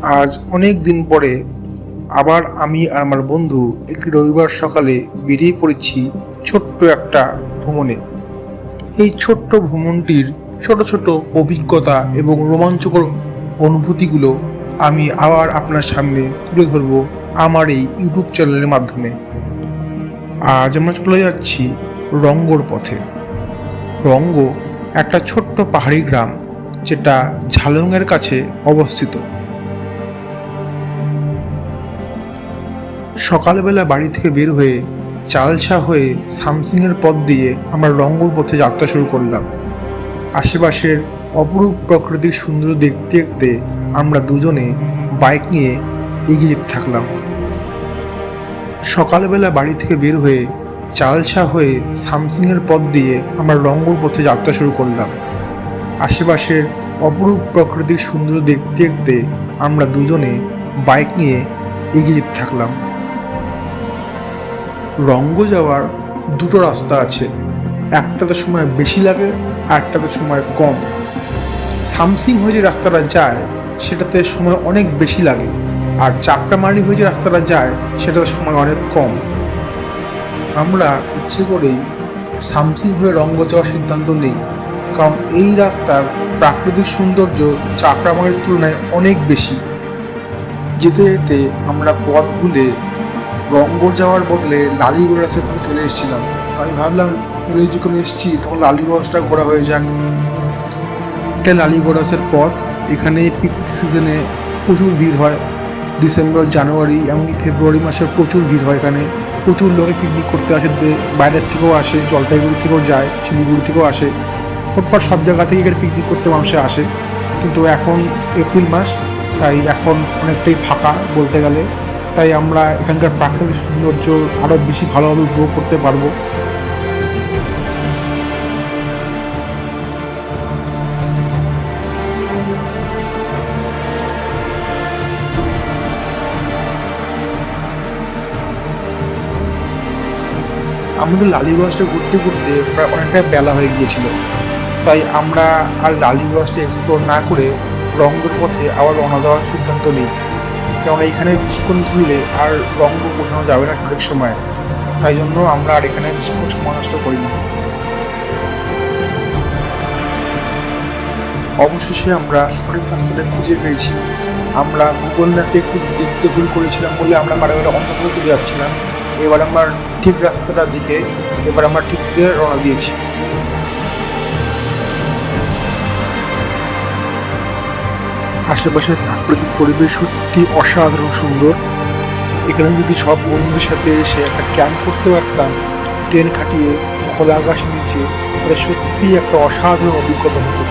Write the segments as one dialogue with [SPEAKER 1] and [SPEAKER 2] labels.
[SPEAKER 1] আজ অনেক দিন পরে আবার আমি আর আমার বন্ধু একটি রবিবার সকালে বেরিয়ে পড়েছি ছোট্ট একটা ভ্রমণে। এই ছোট্ট ভ্রমণটির ছোট ছোট অভিজ্ঞতা এবং রোমাঞ্চকর অনুভূতিগুলো আমি আবার আপনার সামনে তুলে ধরবো আমার এই ইউটিউব চ্যানেলের মাধ্যমে। আজ আমরা চলে যাচ্ছি রঙ্গর পথে। রঙ্গ একটা ছোট্ট পাহাড়ি গ্রাম, যেটা ঝালংয়ের কাছে অবস্থিত। সকালবেলা বাড়ি থেকে বের হয়ে চালসা হয়ে সামসিংয়ের পথ দিয়ে আমরা রঙ্গর পথে যাত্রা শুরু করলাম। আশেপাশের অপরূপ প্রকৃতির সুন্দর দেখতে দেখতে আমরা দুজনে বাইক নিয়ে এগিয়ে যেতে থাকলাম। সকালবেলা বাড়ি থেকে বের হয়ে চালসা হয়ে সামসিংয়ের পথ দিয়ে আমরা রঙ্গর পথে যাত্রা শুরু করলাম। আশেপাশের অপরূপ প্রকৃতির সুন্দর দেখতে দেখতে আমরা দুজনে বাইক নিয়ে এগিয়ে যেতে থাকলাম। রঙ্গ যাওয়ার দুটো রাস্তা আছে, একটাতে সময় বেশি লাগে আর একটাতে সময় কম। সামসিং হয়ে যে রাস্তাটা যায় সেটাতে সময় অনেক বেশি লাগে, আর চাপড়ামারি হয়ে যে রাস্তাটা যায় সেটাতে সময় অনেক কম। আমরা ইচ্ছে করেই সামসিং হয়ে রঙ্গ যাওয়ার সিদ্ধান্ত নিই, কারণ এই রাস্তার প্রাকৃতিক সৌন্দর্য চাপড়ামারির তুলনায় অনেক বেশি। যেতে যেতে আমরা পথ ভুলে রঙ্গ যাওয়ার বদলে লালিগঞ্জের পথে চলে এসেছিলাম। তাই ভাবলাম চলে যখন এসেছি তখন লালিগঞ্জটা ঘোরা হয়ে যাক। এটা লালিগঞ্জের পথ। এখানে পিকনিক সিজনে প্রচুর ভিড় হয়। ডিসেম্বর, জানুয়ারি, এমনকি ফেব্রুয়ারি মাসে প্রচুর ভিড় হয়। এখানে প্রচুর লোকে পিকনিক করতে আসে, বাইরের থেকেও আসে, জলপাইগুড়ি থেকেও যায়, শিলিগুড়ি থেকেও আসে। ফোটপাট সব জায়গা থেকে এখানে পিকনিক করতে মানুষে আসে। কিন্তু এখন এপ্রিল মাস, তাই এখন অনেকটাই ফাঁকা বলতে গেলে। তাই আমরা এখানকার প্রাকৃতিক সৌন্দর্য আরও বেশি ভালোভাবে উপভোগ করতে পারবো। আমাদের লালিগঞ্জটা ঘুরতে ঘুরতে প্রায় অনেকটা বেলা হয়ে গিয়েছিল, তাই আমরা আর লালিগঞ্জটা এক্সপ্লোর না করে রঙ্গের পথে আবার রওনা দেওয়ার সিদ্ধান্ত নিই। কারণ এখানে বেশিক্ষণ ঘুরলে আর রঙ্গ পৌঁছানো যাবে না সঠিক সময়, তাই জন্য আমরা আর এখানে বেশিক্ষণ সময় নষ্ট করিনি। অবশেষে আমরা সঠিক রাস্তাটা খুঁজে পেয়েছি। আমরা গুগল ম্যাপে একটু দেখতে ভুল করেছিলাম বলে আমরা বারে অন্য করে চলে যাচ্ছিলাম। এবার আমরা ঠিক রাস্তাটা দেখে এবার আমরা ঠিক দিকে রওনা দিয়েছি। আশেপাশের প্রাকৃতিক পরিবেশ সত্যি অসাধারণ সুন্দর। এখানে যদি সব বন্ধুদের সাথে এসে একটা ক্যাম্প করতে পারতাম, ট্রেন খাটিয়ে খোলা আকাশের নিচে, তাহলে সত্যিই একটা অসাধারণ অভিজ্ঞতা হতো।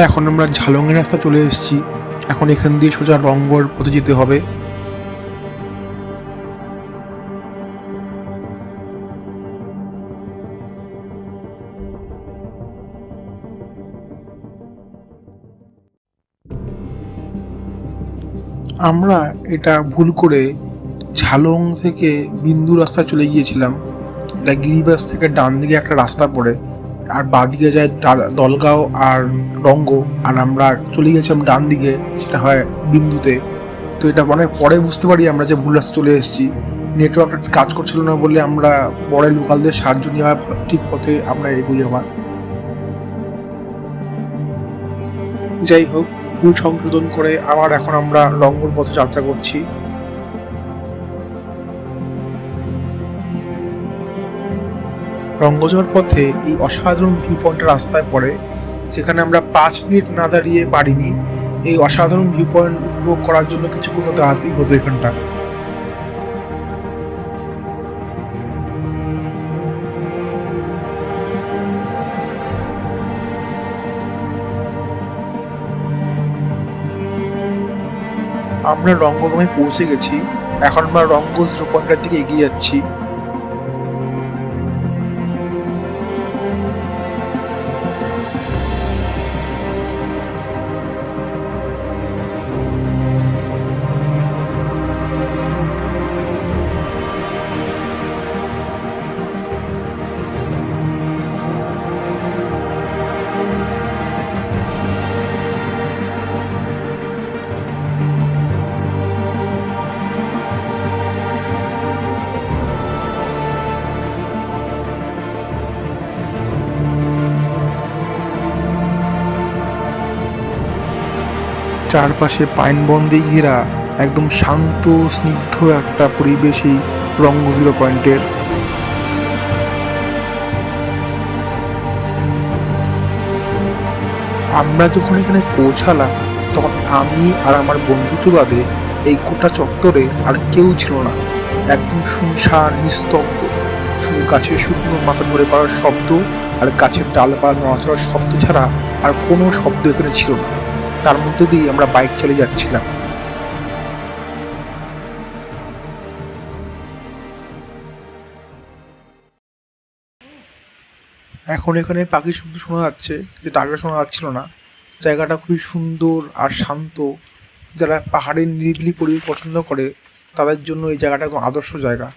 [SPEAKER 1] এখন আমরা ঝালংয়ের রাস্তা চলে এসেছি। এখন এখান দিয়ে সোজা রঙ্গর পথে যেতে হবে। আমরা এটা ভুল করে ঝালং থেকে বিন্দু রাস্তা চলে গিয়েছিলাম। এটা গিরিবাস থেকে ডান দিকে একটা রাস্তা পড়ে, আর বাঁ দিকে যায় দলগাঁও আর রঙ্গ, আর আমরা চলে গেছিলাম ডান দিকে, সেটা হয় বিন্দুতে। তো এটা অনেক পরে বুঝতে পারি আমরা যে ভুল রাস্তা চলে এসেছি। নেটওয়ার্কটা কাজ করছিল না বলে আমরা পরে লোকালদের সাহায্য নেওয়া ঠিক পথে আমরা এগিয়ে যাওয়া। যাই হোক, ভুল সংশোধন করে আবার এখন আমরা রঙ্গর পথে যাত্রা করছি। রঙ্গ যাওয়ার পথে এই অসাধারণ ভিউ পয়েন্টের রাস্তায় পড়ে, যেখানে আমরা 5 মিনিট না দাঁড়িয়ে পারিনি। এই অসাধারণ ভিউ পয়েন্ট উপভোগ করার জন্য কিছুক্ষণ দাঁড়াতেই হতো এখানটা। আমরা রঙ্গগ্রামে পৌঁছে গেছি। এখন আমরা রঙ্গ জিরো পয়েন্টের দিকে এগিয়ে যাচ্ছি। চারপাশে পাইন বন দিয়ে ঘেরা একদম শান্ত স্নিগ্ধ একটা পরিবেশ এই রঙ্গ জিরো পয়েন্টের। আমরা যখন এখানে পৌঁছালাম তখন আমি আর আমার বন্ধুত্ব বাদে এই গোটা চত্বরে আর কেউ ছিল না। একদম শুনশান নিস্তব্ধ, শুধু গাছের শুকনো পাতা ধরে পড়ার শব্দ আর গাছের ডালপালা নড়াচড়ার শব্দ ছাড়া আর কোনো শব্দ এখানে ছিল না। তার মধ্যে দিয়ে আমরা বাইক চালিয়ে যাচ্ছিলাম। এখন এখানে পাখির শব্দ শোনা যাচ্ছে, যেটা আগে শোনা যাচ্ছিল না। জায়গাটা খুবই সুন্দর আর শান্ত। যারা পাহাড়ের নিরিবিলি পরিবেশ পছন্দ করে তাদের জন্য এই জায়গাটা একদম আদর্শ জায়গা।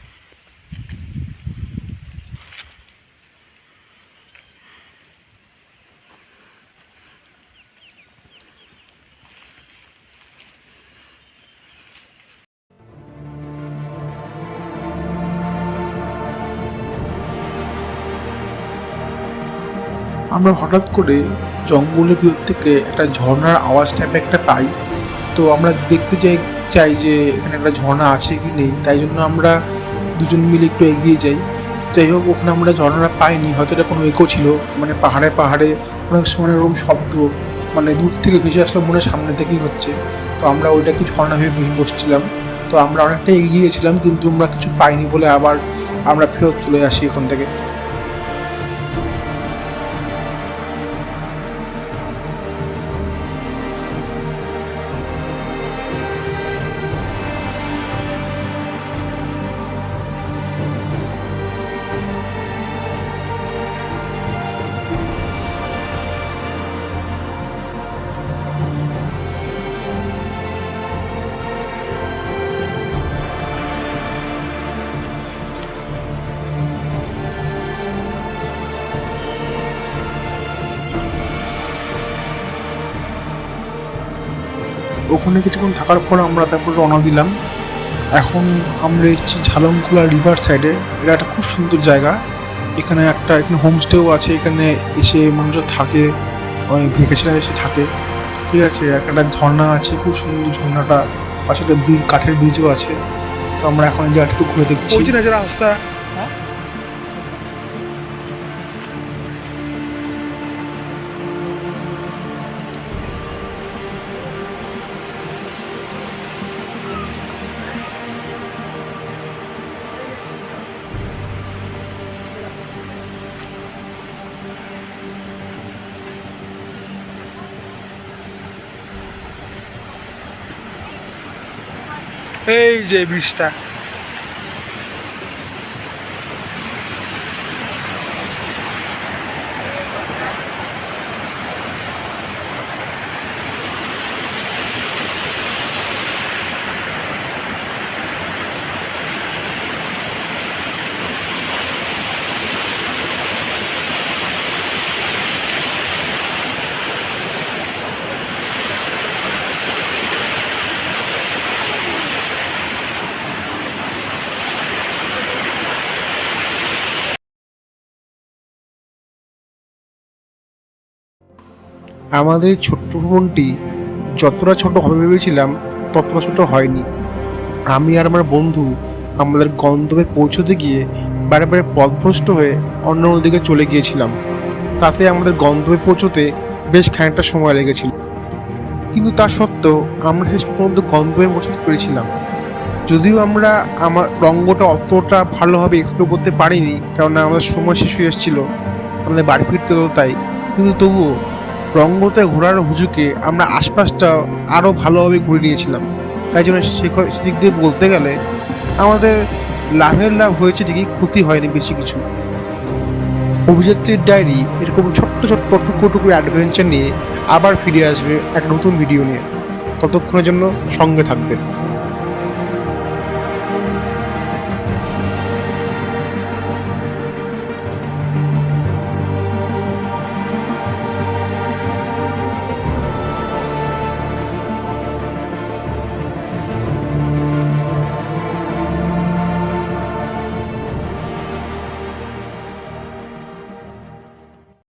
[SPEAKER 1] আমরা হঠাৎ করে জঙ্গলের ভিতর থেকে একটা ঝর্ণার আওয়াজ টাইপের একটা পাই। তো আমরা দেখতে চাই যে এখানে একটা ঝর্ণা আছে কি নেই, তাই জন্য আমরা দুজন মিলে একটু এগিয়ে যাই। যাই হোক, ওখানে আমরা ঝর্ণাটা পাইনি, হয়তো এটা কোনো ইকো ছিল। মানে পাহাড়ে পাহাড়ে অনেক সময় এরকম শব্দ মানে দূর থেকে ভেসে আসলে মনে হয় সামনে থেকেই হচ্ছে। তো আমরা ওইটাকে ঝর্ণা ভেবে বসছিলাম। তো আমরা অনেকটা এগিয়ে গিয়েছিলাম কিন্তু আমরা কিছু পাইনি বলে আবার আমরা ফেরত চলে আসি এখান থেকে। ওখানে কিছুক্ষণ থাকার পর আমরা তারপর রওনা দিলাম। এখন আমরা এসেছি ঝালংখোলা রিভার সাইডে। এটা একটা খুব সুন্দর জায়গা। এখানে হোমস্টেও আছে। এখানে এসে মানুষ থাকে, ভেকেশনে এসে থাকে। ঠিক আছে, একটা ঝর্ণা আছে, খুব সুন্দর ঝর্ণাটা। পাশে একটা কাঠের ব্রিজও আছে। তো আমরা এখন এই জায়গাটা একটু ঘুরে দেখছি। এই যে ব্রিজটা, আমাদের ছোট্ট ভ্রমণটি যতটা ছোট হবে ভেবেছিলাম ততটা ছোট হয়নি। আমি আর আমার বন্ধু আমাদের গন্তব্যে পৌঁছতে গিয়ে বারে বারে পথভ্রষ্ট হয়ে অন্য দিকে চলে গিয়েছিলাম। তাতে আমাদের গন্তব্যে পৌঁছতে বেশ খানিকটা সময় লেগেছিল, কিন্তু তা সত্ত্বেও আমরা শেষ পর্যন্ত গন্তব্যে পৌঁছতে পেরেছিলাম। যদিও আমরা আমার রঙ্গটা অতটা ভালোভাবে এক্সপ্লোর করতে পারিনি, কেননা আমাদের সময় শেষ হয়ে এসেছিলো, আমাদের বাড়ি ফিরতে হতো তাই। কিন্তু তবুও রঙ্গতে ঘোরার হুজুকে আমরা আশপাশটা আরও ভালোভাবে ঘুরে নিয়েছিলাম। তাই জন্য সেদিক দিয়ে বলতে গেলে আমাদের লাভের লাভ হয়েছে, ঠিকই ক্ষতি হয়নি বেশি কিছু। অভিযাত্রীর ডায়েরি এরকম ছোট্ট ছোট্ট টুকরো টুকরো অ্যাডভেঞ্চার নিয়ে আবার ফিরে আসবে এক নতুন ভিডিও নিয়ে। ততক্ষণের জন্য সঙ্গে থাকবেন।